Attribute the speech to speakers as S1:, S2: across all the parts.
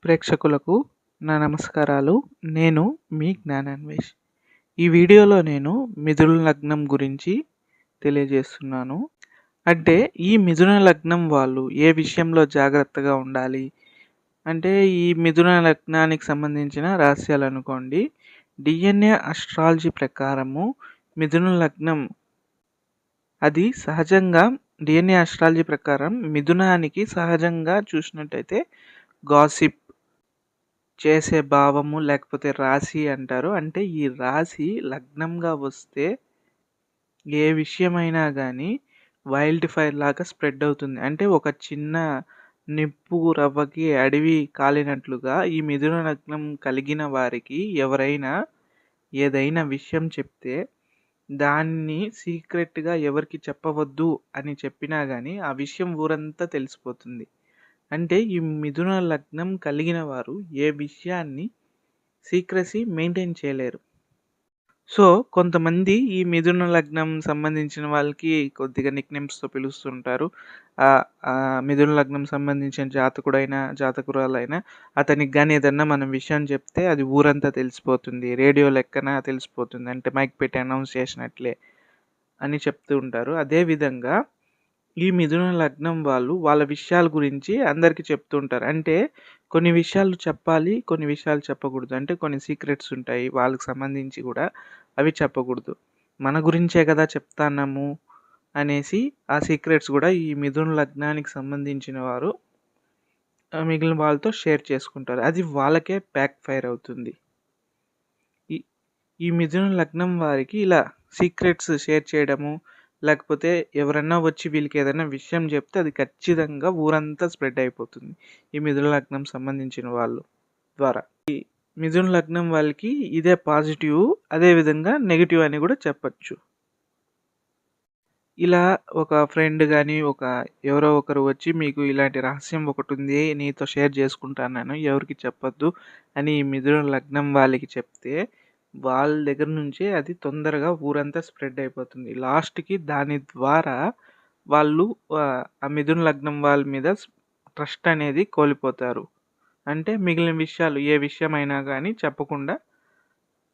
S1: ప్రేక్షకులకు నా నమస్కారాలు. నేను మీ జ్ఞానాన్వేష్. ఈ వీడియోలో నేను మిథున లగ్నం గురించి తెలియజేస్తున్నాను. అంటే ఈ మిథున లగ్నం వాళ్ళు ఏ విషయంలో జాగ్రత్తగా ఉండాలి అంటే, ఈ మిథున లగ్నానికి సంబంధించిన రహస్యాలనుకోండి. డిఎన్ఏ అస్ట్రాలజీ ప్రకారము మిథున లగ్నం అది సహజంగా డిఎన్ఏ అస్ట్రాలజీ ప్రకారం మిథునానికి సహజంగా చూసినట్టయితే గాసిప్ చేసే భావము లేకపోతే రాశి అంటారు. అంటే ఈ రాశి లగ్నంగా వస్తే ఏ విషయమైనా గానీ వైల్డ్ ఫైర్ లాగా స్ప్రెడ్ అవుతుంది. అంటే ఒక చిన్న నిప్పు రవ్వకి అడవి కాలినట్లుగా ఈ మిథున లగ్నం కలిగిన వారికి ఎవరైనా ఏదైనా విషయం చెప్తే దాన్ని సీక్రెట్‌గా ఎవరికీ చెప్పవద్దు అని చెప్పినా గానీ ఆ విషయం ఊరంతా తెలిసిపోతుంది. అంటే ఈ మిథున లగ్నం కలిగిన వారు ఏ విషయాన్ని సీక్రెసీ మెయింటైన్ చేయలేరు. సో, కొంతమంది ఈ మిథున లగ్నం సంబంధించిన వాళ్ళకి కొద్దిగా నిక్‌నేమ్స్‌తో పిలుస్తుంటారు. మిథున లగ్నం సంబంధించిన జాతకుడైనా, జాతకురాలైనా అతనికి గాని ఏదన్నా మనం విషయం చెప్తే అది ఊరంతా తెలిసిపోతుంది. రేడియో లెక్కన తెలిసిపోతుంది. అంటే మైక్ పెట్టి అనౌన్స్ చేసినట్లే అని చెప్తూ ఉంటారు. అదే విధంగా ఈ మిథున లగ్నం వాళ్ళు వాళ్ళ విషయాల గురించి అందరికీ చెప్తూ ఉంటారు. అంటే కొన్ని విషయాలు చెప్పాలి, కొన్ని విషయాలు చెప్పకూడదు. అంటే కొన్ని సీక్రెట్స్ ఉంటాయి. వాళ్ళకి సంబంధించి కూడా అవి చెప్పకూడదు. మన గురించే కదా చెప్తాన్నాము అనేసి ఆ సీక్రెట్స్ కూడా ఈ మిథున లగ్నానికి సంబంధించిన వారు మిగిలిన వాళ్ళతో షేర్ చేసుకుంటారు. అది వాళ్ళకే బ్యాక్ ఫైర్ అవుతుంది. ఈ ఈ మిథున లగ్నం వారికి ఇలా సీక్రెట్స్ షేర్ చేయడము, లేకపోతే ఎవరన్నా వచ్చి వీళ్ళకి ఏదైనా విషయం చెప్తే అది ఖచ్చితంగా ఊరంతా స్ప్రెడ్ అయిపోతుంది. ఈ మిథున లగ్నం సంబంధించిన వాళ్ళు ద్వారా. ఈ మిథున లగ్నం వాళ్ళకి ఇదే పాజిటివ్, అదే విధంగా నెగెటివ్ అని కూడా చెప్పొచ్చు. ఇలా ఒక ఫ్రెండ్ గాని, ఎవరో ఒకరు వచ్చి మీకు ఇలాంటి రహస్యం ఒకటుంది నీతో షేర్ చేసుకుంటాను, ఎవరికీ చెప్పొద్దు అని ఈ మిథున లగ్నం వాళ్ళకి చెప్తే, వాళ్ళ దగ్గర నుంచే అది తొందరగా ఊరంతా స్ప్రెడ్ అయిపోతుంది. లాస్ట్‌కి దాని ద్వారా వాళ్ళు ఆ మిథున లగ్నం వాళ్ళ మీద ట్రస్ట్ అనేది కోల్పోతారు. అంటే మిగిలిన విషయాలు ఏ విషయమైనా గానీ చెప్పకుండా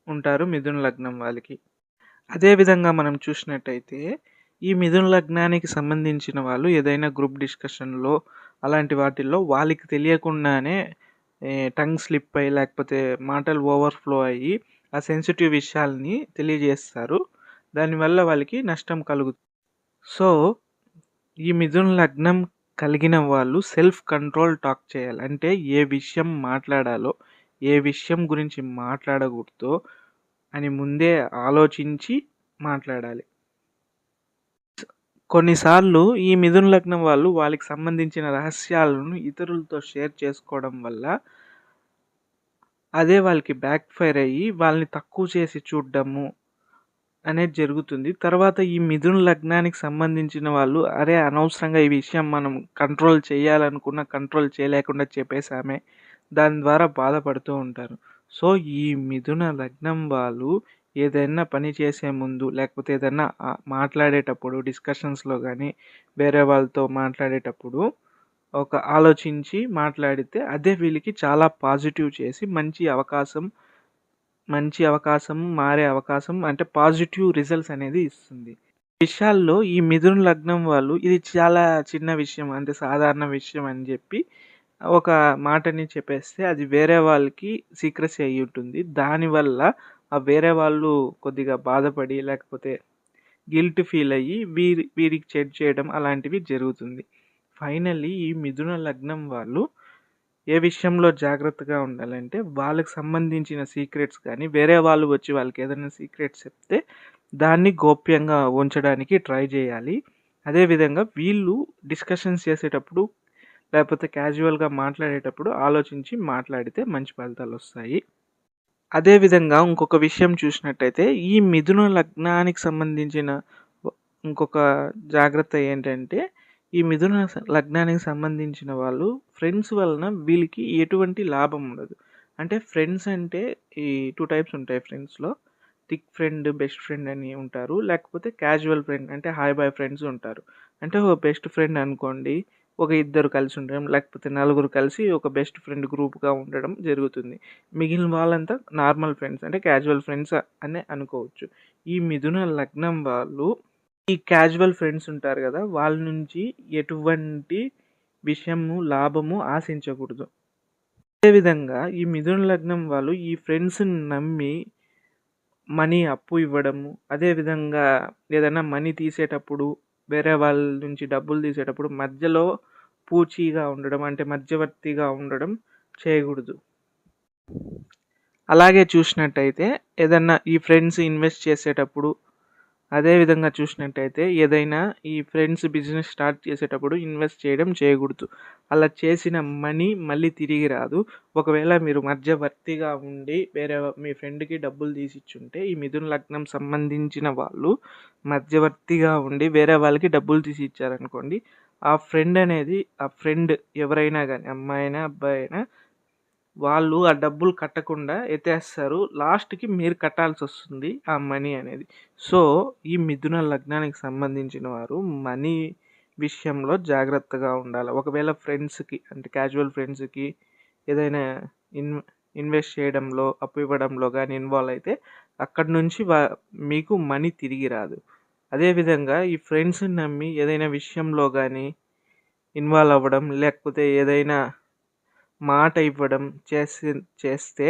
S1: ఉంటారు మిథున లగ్నం వాళ్ళకి. అదే విధంగా మనం చూసినట్టయితే ఈ మిథున లగ్నానికి సంబంధించిన వాళ్ళు ఏదైనా గ్రూప్ డిస్కషన్‌లో అలాంటి వాటిల్లో వాళ్ళకి తెలియకుండానే టంగ్ స్లిప్ అయ్యి లేకపోతే మాటలు ఓవర్‌ఫ్లో అయ్యి ఆ సెన్సిటివ్ విషయాల్ని తెలియజేస్తారు. దానివల్ల వాళ్ళకి నష్టం కలుగుతుంది. సో, ఈ మిథున లగ్నం కలిగిన వాళ్ళు సెల్ఫ్ కంట్రోల్ టాక్ చేయాలి. అంటే ఏ విషయం మాట్లాడాలో, ఏ విషయం గురించి మాట్లాడకూడదో అని ముందే ఆలోచించి మాట్లాడాలి. కొన్నిసార్లు ఈ మిథున లగ్నం వాళ్ళు వాళ్ళకి సంబంధించిన రహస్యాలను ఇతరులతో షేర్ చేసుకోవడం వల్ల అదే వాళ్ళకి బ్యాక్ ఫైర్ అయ్యి వాళ్ళని తక్కువ చేసి చూడడము అనేది జరుగుతుంది. తర్వాత ఈ మిథున లగ్నానికి సంబంధించిన వాళ్ళు అరే అనవసరంగా ఈ విషయం మనం కంట్రోల్ చేయాలనుకున్న కంట్రోల్ చేయలేకుండా చెప్పేసామే, దాని ద్వారా బాధపడుతూ ఉంటారు. సో, ఈ మిథున లగ్నం వాళ్ళు ఏదైనా పని చేసే ముందు లేకపోతే ఏదైనా మాట్లాడేటప్పుడు డిస్కషన్స్‌లో గానీ, వేరే వాళ్ళతో మాట్లాడేటప్పుడు ఒక ఆలోచించి మాట్లాడితే అదే వీళ్ళకి చాలా పాజిటివ్ చేసి మంచి అవకాశం, మారే అవకాశం అంటే పాజిటివ్ రిజల్ట్స్ అనేది ఇస్తుంది. విషయాల్లో ఈ మిథున లగ్నం వాళ్ళు ఇది చాలా చిన్న విషయం, అంటే సాధారణ విషయం అని చెప్పి ఒక మాటని చెప్పేస్తే అది వేరే వాళ్ళకి సీక్రెసీ అయ్యుంటుంది. దానివల్ల ఆ వేరే వాళ్ళు కొద్దిగా బాధపడి లేకపోతే గిల్ట్ ఫీల్ అయ్యి వీరికి చెడు చేయడం అలాంటివి జరుగుతుంది. ఫైనల్లీ ఈ మిథున లగ్నం వాళ్ళు ఏ విషయంలో జాగ్రత్తగా ఉండాలంటే వాళ్ళకి సంబంధించిన సీక్రెట్స్ కానీ వేరే వాళ్ళు వచ్చి వాళ్ళకి ఏదైనా సీక్రెట్స్ చెప్తే దాన్ని గోప్యంగా ఉంచడానికి ట్రై చేయాలి. అదేవిధంగా వీళ్ళు డిస్కషన్స్ చేసేటప్పుడు లేకపోతే క్యాజువల్‌గా మాట్లాడేటప్పుడు ఆలోచించి మాట్లాడితే మంచి ఫలితాలు వస్తాయి. అదేవిధంగా ఇంకొక విషయం చూసినట్టయితే ఈ మిథున లగ్నానికి సంబంధించిన ఇంకొక జాగ్రత్త ఏంటంటే ఈ మిథున లగ్నానికి సంబంధించిన వాళ్ళు ఫ్రెండ్స్ వలన వీళ్ళకి ఎటువంటి లాభం ఉండదు. అంటే ఫ్రెండ్స్ అంటే ఈ 2 టైప్స్ ఉంటాయి ఫ్రెండ్స్‌లో. థిక్ ఫ్రెండ్, బెస్ట్ ఫ్రెండ్ అని ఉంటారు. లేకపోతే క్యాజువల్ ఫ్రెండ్ అంటే హాయ్ బాయ్ ఫ్రెండ్స్ ఉంటారు. అంటే ఒక బెస్ట్ ఫ్రెండ్ అనుకోండి, ఒక ఇద్దరు కలిసి ఉండడం, లేకపోతే నలుగురు కలిసి ఒక బెస్ట్ ఫ్రెండ్ గ్రూప్గా ఉండడం జరుగుతుంది. మిగిలిన వాళ్ళంతా నార్మల్ ఫ్రెండ్స్, అంటే క్యాజువల్ ఫ్రెండ్స్ అనే అనుకోవచ్చు. ఈ మిథున లగ్నం వాళ్ళు ఈ క్యాజువల్ ఫ్రెండ్స్ ఉంటారు కదా, వాళ్ళ నుంచి ఎటువంటి విషయము లాభము ఆశించకూడదు. అదేవిధంగా ఈ మిథున లగ్నం వాళ్ళు ఈ ఫ్రెండ్స్ని నమ్మి మనీ అప్పు ఇవ్వడము, అదేవిధంగా ఏదైనా మనీ తీసేటప్పుడు వేరే వాళ్ళ నుంచి డబ్బులు తీసేటప్పుడు మధ్యలో పూచీగా ఉండడం, అంటే మధ్యవర్తిగా ఉండడం చేయకూడదు. అలాగే చూసినట్టయితే ఏదన్నా ఈ ఫ్రెండ్స్ ఇన్వెస్ట్ చేసేటప్పుడు, అదేవిధంగా చూసినట్టయితే ఏదైనా ఈ ఫ్రెండ్స్ బిజినెస్ స్టార్ట్ చేసేటప్పుడు ఇన్వెస్ట్ చేయకూడదు. అలా చేసిన మనీ మళ్ళీ తిరిగి రాదు. ఒకవేళ మీరు మధ్యవర్తిగా ఉండి వేరే మీ ఫ్రెండ్కి డబ్బులు తీసిచ్చుంటే, ఈ మిథున లగ్నం సంబంధించిన వాళ్ళు మధ్యవర్తిగా ఉండి వేరే వాళ్ళకి డబ్బులు తీసి ఇచ్చారనుకోండి, ఆ ఫ్రెండ్ ఎవరైనా కానీ, అమ్మాయి అయినా అబ్బాయి అయినా, వాళ్ళు ఆ డబ్బులు కట్టకుండా ఎత్తేస్తారు. లాస్ట్కి మీరు కట్టాల్సి వస్తుంది ఆ మనీ అనేది. సో ఈ మిథున లగ్నానికి సంబంధించిన వారు మనీ విషయంలో జాగ్రత్తగా ఉండాలి. ఒకవేళ ఫ్రెండ్స్కి, అంటే క్యాజువల్ ఫ్రెండ్స్కి ఏదైనా ఇన్వెస్ట్ చేయడంలో, అప్పు ఇవ్వడంలో కానీ ఇన్వాల్వ్ అయితే అక్కడి నుంచి మీకు మనీ తిరిగి రాదు. అదేవిధంగా ఈ ఫ్రెండ్స్ని నమ్మి ఏదైనా విషయంలో కానీ ఇన్వాల్వ్ అవ్వడం, లేకపోతే ఏదైనా మాట ఇవ్వడం చేస్తే,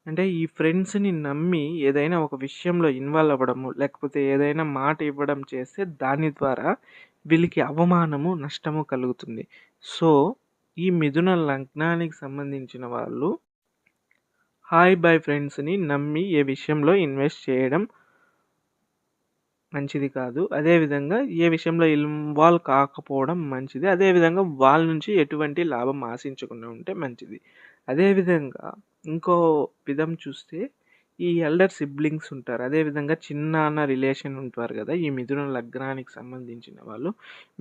S1: అంటే ఈ ఫ్రెండ్స్ని నమ్మి ఏదైనా ఒక విషయంలో ఇన్వాల్వ్ అవ్వడము, లేకపోతే ఏదైనా మాట ఇవ్వడం చేస్తే దాని ద్వారా వీళ్ళకి అవమానము, నష్టము కలుగుతుంది. సో ఈ మిథున లగ్నానికి సంబంధించిన వాళ్ళు హాయ్ బాయ్ ఫ్రెండ్స్ని నమ్మి ఏ విషయంలో ఇన్వెస్ట్ చేయడం మంచిది కాదు. అదేవిధంగా ఏ విషయంలో ఇన్వాల్వ్ కాకపోవడం మంచిది. అదేవిధంగా వాళ్ళ నుంచి ఎటువంటి లాభం ఆశించకుండా ఉంటే మంచిది. అదేవిధంగా ఇంకో విధం చూస్తే ఈ ఎల్డర్ సిబ్లింగ్స్ ఉంటారు, అదేవిధంగా చిన్నాన్న రిలేషన్ ఉంటారు కదా, ఈ మిథున లగ్నానికి సంబంధించిన వాళ్ళు,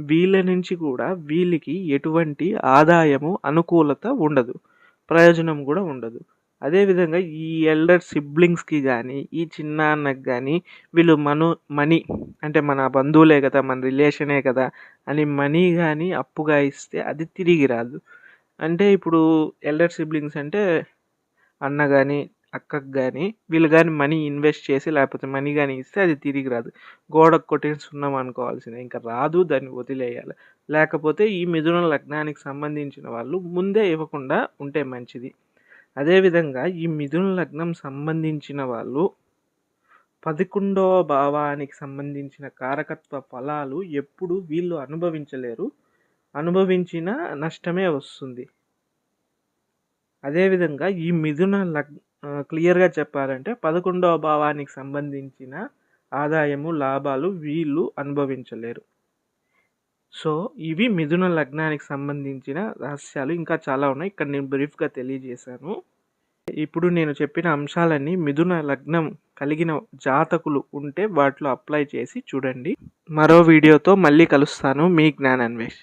S1: వీళ్ళ నుంచి కూడా వీళ్ళకి ఎటువంటి ఆదాయము, అనుకూలత ఉండదు, ప్రయోజనం కూడా ఉండదు. అదేవిధంగా ఈ ఎల్డర్ సిబ్లింగ్స్కి కానీ, ఈ చిన్నాన్నకి కానీ వీళ్ళు మనీ, అంటే మన బంధువులే కదా, మన రిలేషనే కదా అని మనీ కానీ అప్పుగా ఇస్తే అది తిరిగి రాదు. అంటే ఇప్పుడు ఎల్డర్ సిబ్లింగ్స్ అంటే అన్న కానీ అక్కకు కానీ వీళ్ళు కానీ మనీ ఇన్వెస్ట్ చేసి, లేకపోతే మనీ కానీ ఇస్తే అది తిరిగి రాదు. గోడకు కొట్టేసి సున్నం అనుకోవాల్సిందే, ఇంకా రాదు, దాన్ని వదిలేయాలి. లేకపోతే ఈ మిథున లగ్నానికి సంబంధించిన వాళ్ళు ముందే ఇవ్వకుండా ఉంటే మంచిది. అదేవిధంగా ఈ మిథున లగ్నం సంబంధించిన వాళ్ళు 11వ భావానికి సంబంధించిన కారకత్వ ఫలాలు ఎప్పుడు వీళ్ళు అనుభవించలేరు, అనుభవించిన నష్టమే వస్తుంది. అదేవిధంగా ఈ మిథున క్లియర్గా చెప్పాలంటే 11వ భావానికి సంబంధించిన ఆదాయము, లాభాలు వీళ్ళు అనుభవించలేరు. సో ఇవి మిథున లగ్నానికి సంబంధించిన రహస్యాలు. ఇంకా చాలా ఉన్నాయి, ఇక్కడ నేను బ్రీఫ్గా తెలియజేశాను. ఇప్పుడు నేను చెప్పిన అంశాలన్నీ మిథున లగ్నం కలిగిన జాతకులు ఉంటే వాటిలో అప్లై చేసి చూడండి. మరో వీడియోతో మళ్ళీ కలుస్తాను. మీ జ్ఞానాన్వేష్.